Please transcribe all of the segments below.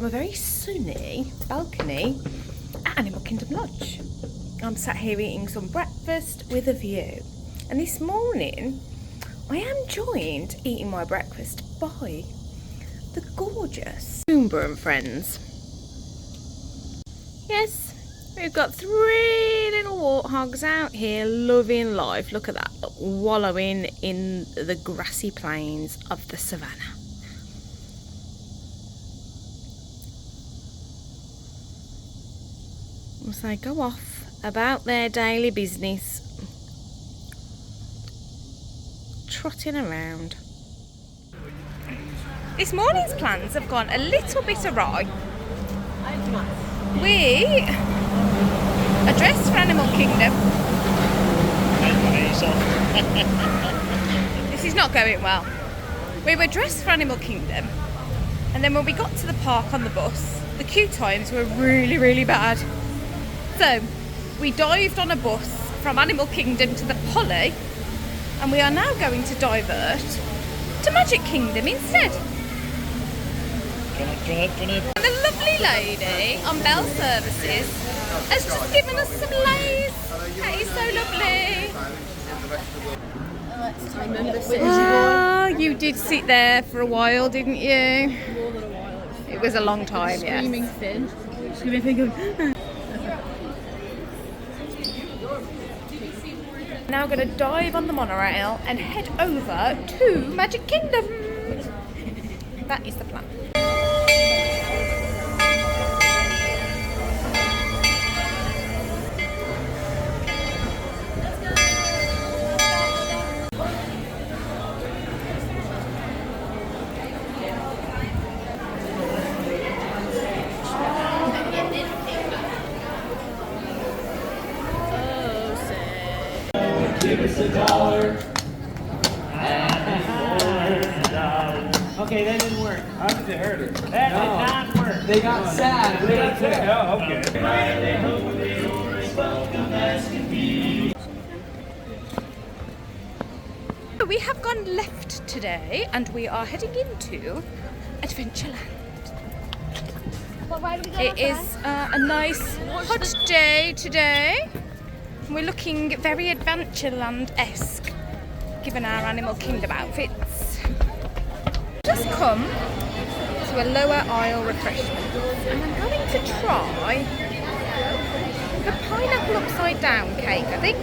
from a very sunny balcony at Animal Kingdom Lodge. I'm sat here eating some breakfast with a view. And this morning, I am joined eating my breakfast by the gorgeous Jambo and friends. Yes, we've got 3 little warthogs out here loving life. Look at that, wallowing in the grassy plains of the savannah. As they go off about their daily business, trotting around. This morning's plans have gone a little bit awry. We are dressed for Animal Kingdom. This is not going well. We were dressed for Animal Kingdom, and then when we got to the park on the bus, the queue times were really bad. So we dived on a bus from Animal Kingdom to the Poly, and we are now going to divert to Magic Kingdom instead. And the lovely lady on Bell Services has just given us some lace. That is so lovely. Ah, you did sit there for a while, didn't you? More than a while. It was a long time, yeah. Screaming Finn. Screaming Finn going... Now going to dive on the monorail and head over to Magic Kingdom. That is the plan. Give us $1. Okay, that didn't work. How did it hurt her? That did not work. They got sad. They got sad. Oh, okay. We have gone left today and we are heading into Adventureland. It is a nice hot day today. We're looking very Adventureland-esque, given our Animal Kingdom outfits. Just come to a lower aisle refreshment, and I'm going to try the pineapple upside down cake, I think.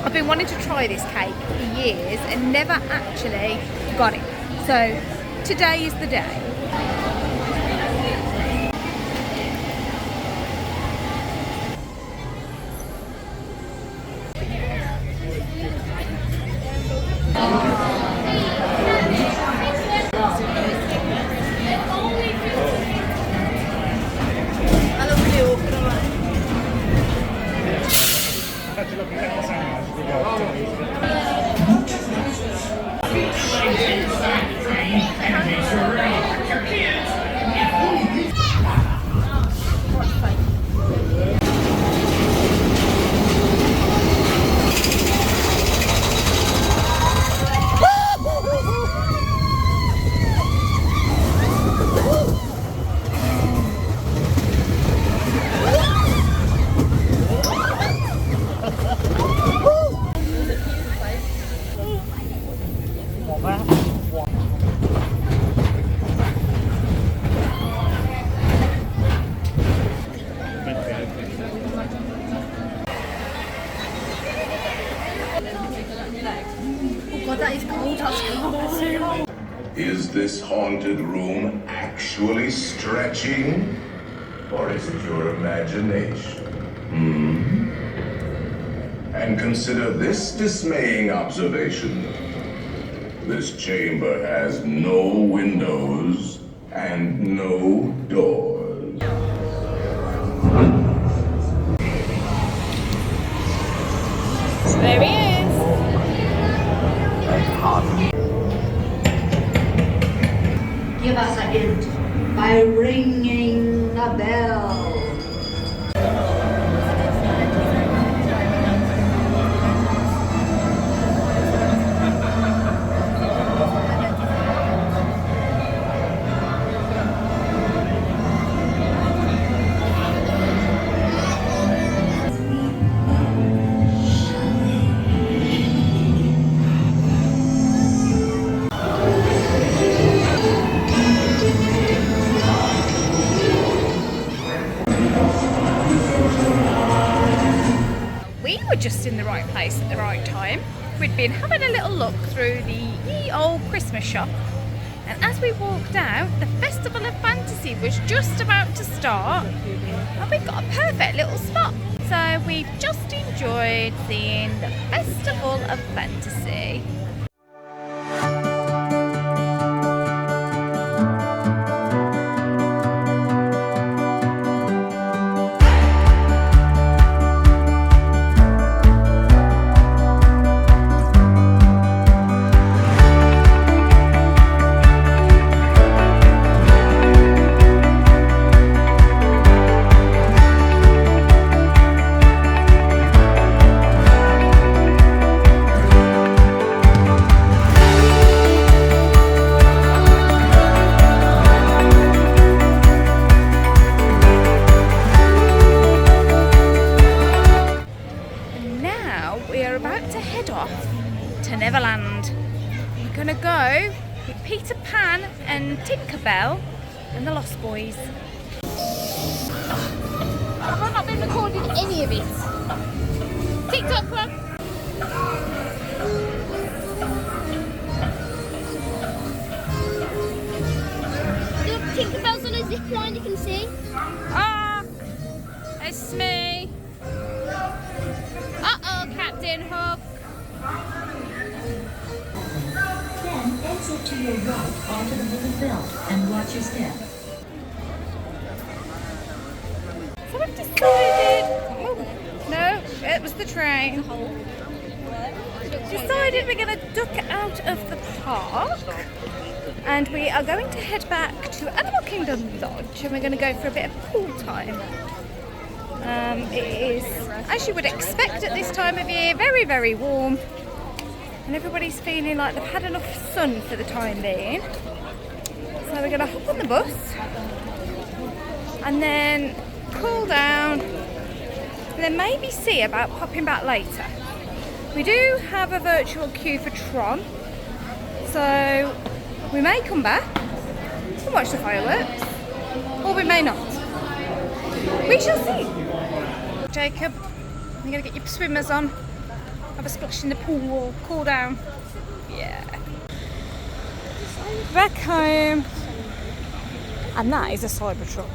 I've been wanting to try this cake for years and never actually got it. So today is the day. Is this haunted room actually stretching? Or is it your imagination? And consider this dismaying observation. This chamber has no windows and no doors. There he is. Give us a hint by ringing the bell. were just in the right place at the right time. We'd been having a little look through the ye old Christmas shop, and as we walked out, the Festival of Fantasy was just about to start, and we got a perfect little spot. So we've just enjoyed seeing the Festival of Fantasy. We're gonna go with Peter Pan and Tinkerbell and the Lost Boys. I've not been recording any of it. TikTok one. Look, Tinkerbell's on a zip line, you can see. Ah, it's me. Uh-oh, Captain Hook. Then exit to your right onto the middle belt and watch your step. So I've decided. Oh, no, it was the train. Decided we're going to duck out of the park and we are going to head back to Animal Kingdom Lodge and we're going to go for a bit of pool time. It is, as you would expect at this time of year, very, very warm. And everybody's feeling like they've had enough sun for the time being. So we're going to hop on the bus and then cool down and then maybe see about popping back later. We do have a virtual queue for Tron, so we may come back and watch the fireworks, or we may not. We shall see. Jacob, you're going to get your swimmers on. Have a splash in the pool, cool down. Yeah. Back home. And that is a Cybertruck.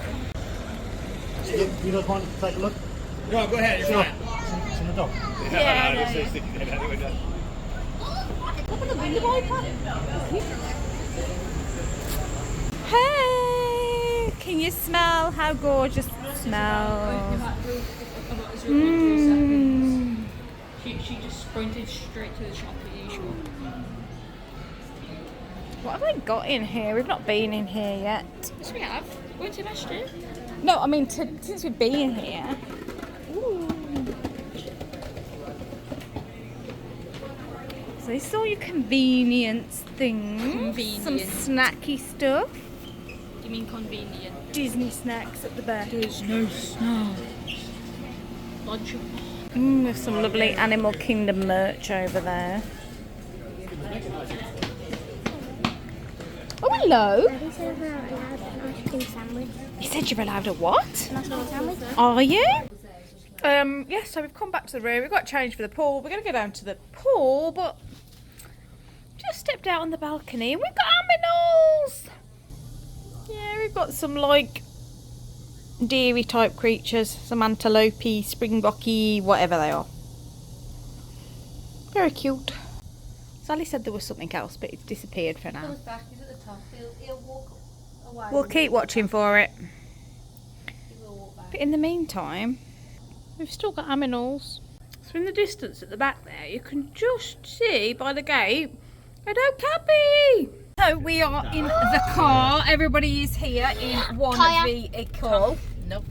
You don't want to take a look? No, go ahead, you're fine. It's in the dog. Hey! Can you smell how gorgeous it smells? She just sprinted straight to the shop as usual. What have I got in here? We've not been in here yet. Yes, we have. Weren't you last year? No, I mean since we've been here. Ooh. So this is all your convenience things. Some snacky stuff. You mean convenient? Disney snacks at the back. There's no snow. Lunch. With some lovely Animal Kingdom merch over there. Oh, hello. Daddy said we're allowed an ice cream sandwich. You said you're allowed a what? An ice cream sandwich? Are you? Yeah, so we've come back to the room. We've got changed for the pool. We're going to go down to the pool, but just stepped out on the balcony and we've got aminals. Yeah, we've got some like deery type creatures, some antelope, springboky, whatever they are. Very cute. Sally said there was something else, but it's disappeared for now. Back, he's at the top. He'll walk away. We'll keep watching for it. He will walk back. But in the meantime, we've still got aminals. So in the distance at the back there, you can just see by the gate a dog cabby. So we are in the car. Everybody is here in one vehicle. Nope.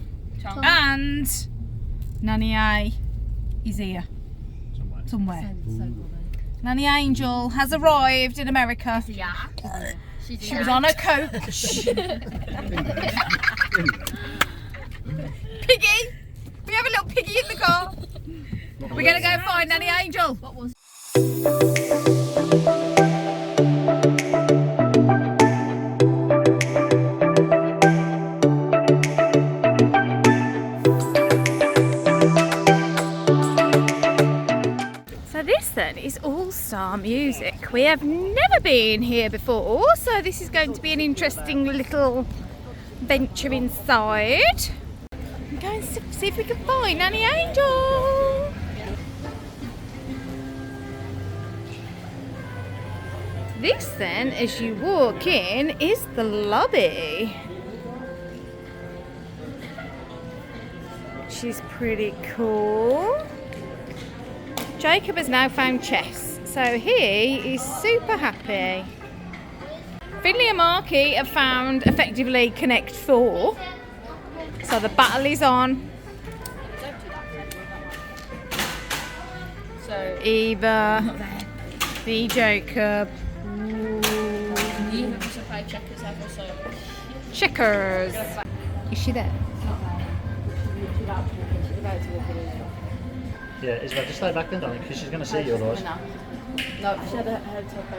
And Nanny A is here. Somewhere. Nanny Angel has arrived in America. Yeah. She was on a coach. Piggy! We have a little piggy in the car. We're going to go find Nanny Angel. What was? All-Star Music. We have never been here before, so this is going to be an interesting little venture inside. I'm going to see if we can find Nanny Angel. This then, as you walk in, is the lobby. She's pretty cool. Jacob has now found chess, so he is super happy. Finley and Marky have found effectively Connect 4, so the battle is on. So Eva, the Jacob. you have to play checkers ever so. Checkers. Is she there? Yeah, Isabel, just stay back then, darling, because she's going to see you otherwise. No, she had her top.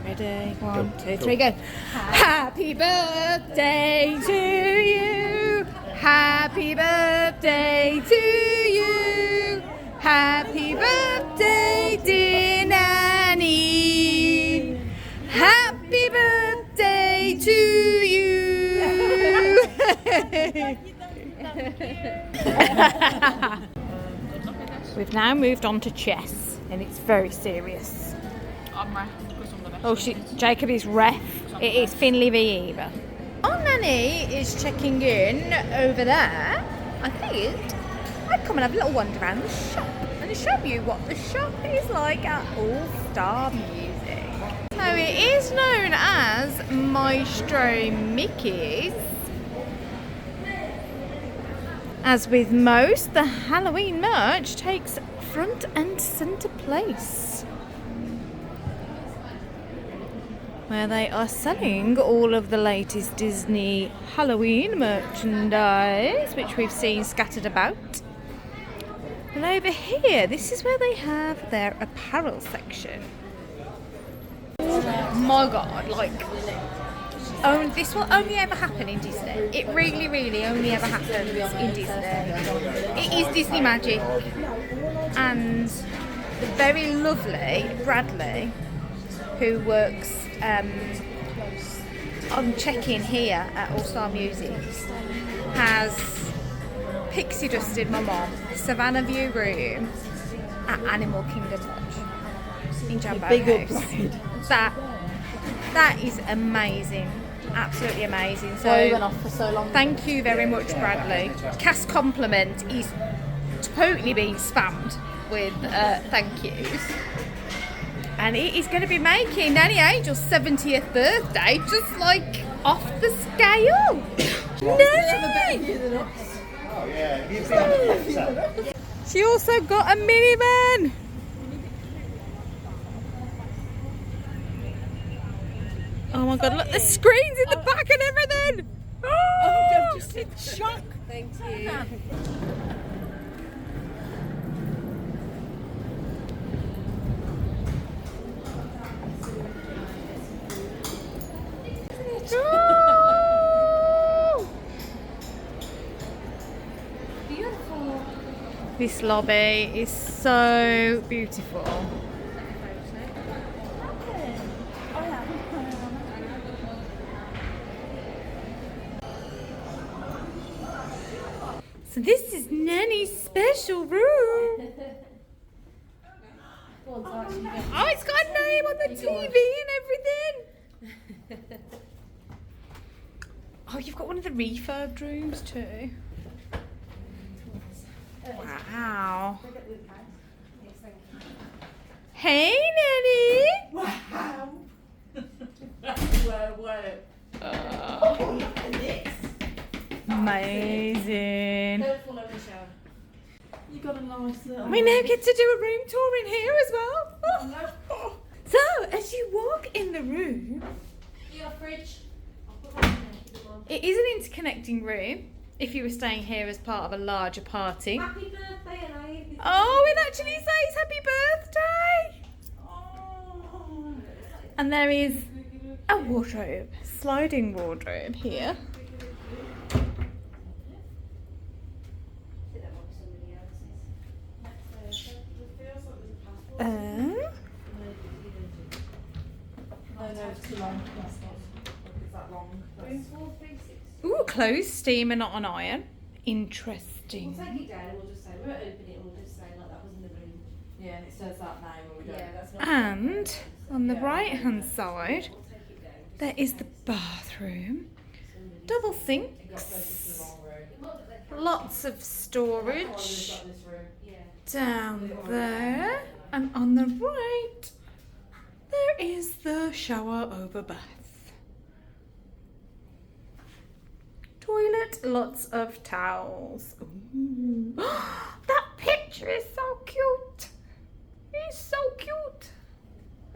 Ready? 1, 2, 3, go. Happy birthday to you. Happy birthday to you. Happy birthday, dear Nanny. Happy birthday to you. We've now moved on to chess, and it's very serious. I'm right. Oh, Jacob is ref. It is Finley v Eva. Oh, Nanny is checking in over there. I think I'd come and have a little wander around the shop and show you what the shop is like at All-Star Music. So it is known as Maestro Mickey's. As with most, the Halloween merch takes front and centre place, where they are selling all of the latest Disney Halloween merchandise, which we've seen scattered about. And over here, this is where they have their apparel section. Oh my god, like, this will only ever happen in Disney. It really, really only ever happens in Disney. It is Disney magic. And the very lovely Bradley, who works on check-in here at All-Star Music, has pixie dusted my mom Savannah view room at Animal Kingdom Lodge in Jambo House. That is amazing, absolutely amazing. So we went off for so long. Thank you very much, Bradley. Cast compliment is totally being spammed with thank yous. And it is going to be making Nanny Angel's 70th birthday just like off the scale. Nanny! She also got a minivan. Oh my god, look, the screens in the back and everything. Oh, I'm just in shock. Thank you. Beautiful. This lobby is so beautiful. So this is Nanny's special room. Oh, it's got a name on the TV and everything. Oh, you've got one of the refurbed rooms too. Wow. Hey, Nanny. Wow. Oh, Look at this. amazing. Don't fall over the shower. You got a nice little. We now get to do a room tour in here as well. Oh. So, as you walk in the room, You got a fridge. it is an interconnecting room. If you were staying here as part of a larger party. Happy birthday, Elaine. Oh, it actually says happy birthday. Oh. And there is a wardrobe, sliding wardrobe here. clothes steam and not on iron. Interesting. We'll take it down and we'll just say, we won't open it and we'll just say like that was in the room. Yeah, and it says that name and we don't. Yeah, that's not. And on the right hand side, there is the bathroom. Double sinks. Lots of storage down there. And on the right, there is the shower over bath. Toilet, lots of towels. Ooh. That picture is so cute. He's so cute.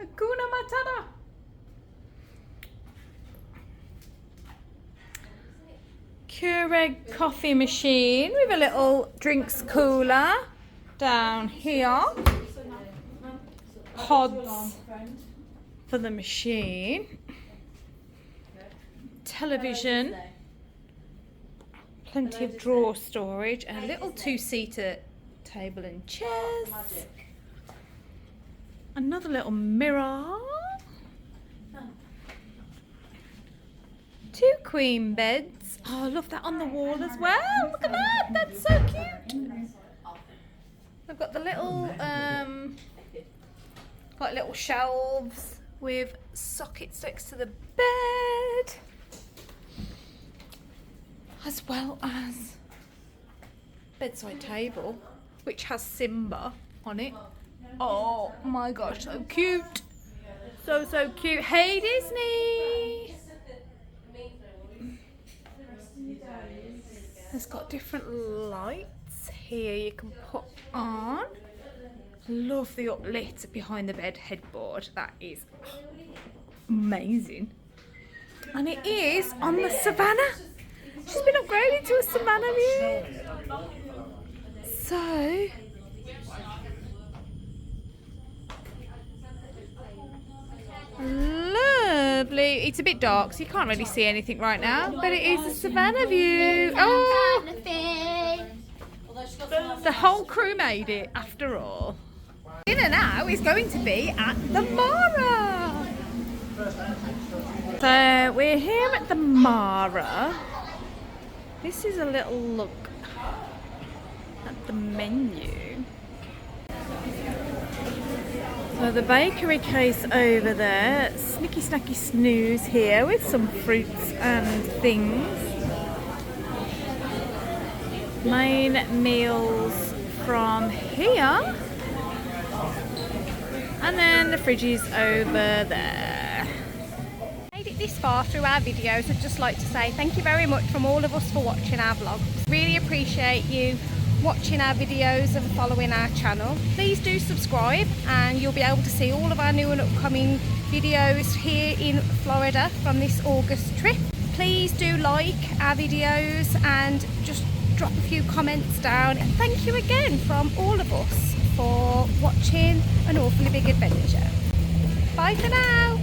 Hakuna Matata. Keurig coffee machine with a little drinks cooler down here. Pods for the machine. Television. Plenty of drawer storage. And a little two-seater table and chairs. Another little mirror. 2 queen beds. Oh, I love that on the wall as well. Look at that. That's so cute. I've got the little like little shelves with sockets next to the bed, as well as bedside table, which has Simba on it. Oh my gosh, so cute. So cute. Hey Disney. It's got different lights here you can put on. Love the uplit behind the bed headboard. That is amazing. And it is on the Savannah. She's been upgraded to a Savannah view. So lovely. It's a bit dark, so you can't really see anything right now, but it is a Savannah view. Oh, the whole crew made it after all. Dinner now is going to be at the Mara. So we're here at the Mara. This is a little look at the menu. So the bakery case over there, snicky snacky snooze here with some fruits and things. Main meals from here. And then the fridge is over there. Made it this far through our videos. I'd just like to say thank you very much from all of us for watching our vlogs. Really appreciate you watching our videos and following our channel. Please do subscribe and you'll be able to see all of our new and upcoming videos here in Florida from this August trip. Please do like our videos and just drop a few comments down. And thank you again from all of us for watching An Awfully Big Adventure. Bye for now.